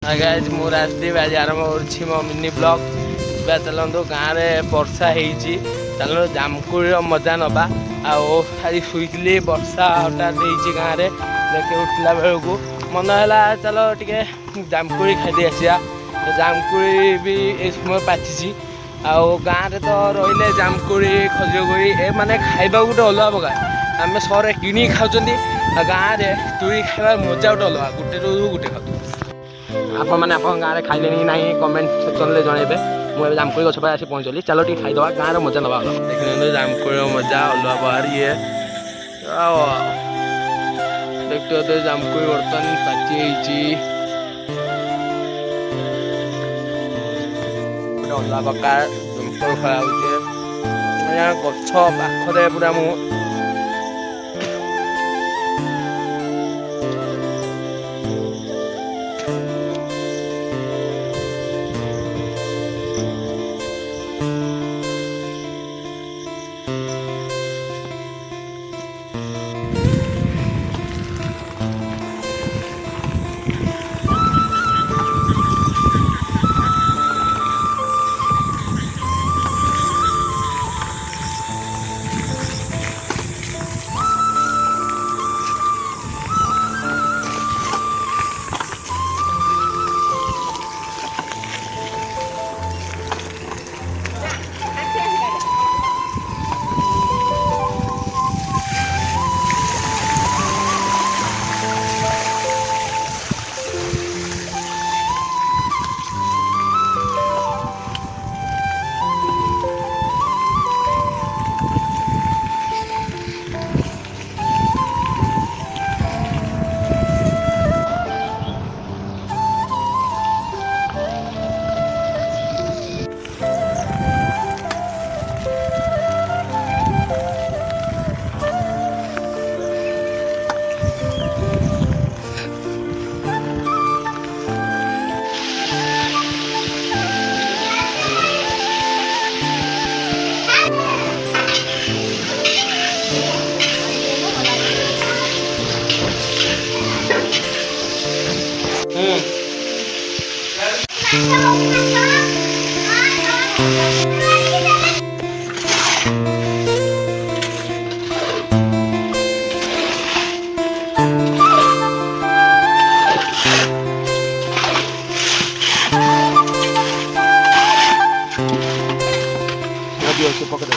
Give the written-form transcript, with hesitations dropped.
guys मु राजदीप आज आरंभ कर मो मिनी ब्लॉग चलतु गाँव में वर्षा होती चलो जामकुड़ी मजा नवा आज शुली वर्षा हटात हो गाँव में देखे उठला बेलू मन है चलो टे जामकुड़ी खाई आसा जामकुड़ी भी ये समय पाची गाँव में तो रही जामकुड़ी खजुरकुड़ी ए मैंने खाइबा गोटे अलग प्रकार आम सहर कि खाऊँ गाँव में तुरी खाइबार मजा गोटे अलग गोटे गोटे खाऊ आपण मैंने गाँव में खाइले ना कमेंट सेक्शन में जनइबे मुझे जामकुड़ी गछ पर आसी पहुँचली चलो टी खाईदवा गाँव मजा नवा देखते जामकुड़ी मजा अलग बाहर ये देखते जामकुड़ी बर्तमान पाची अलग प्रकार जमकुड़ खड़ा हो गछ पाखरे पूरा मु नदी अच्छे पकड़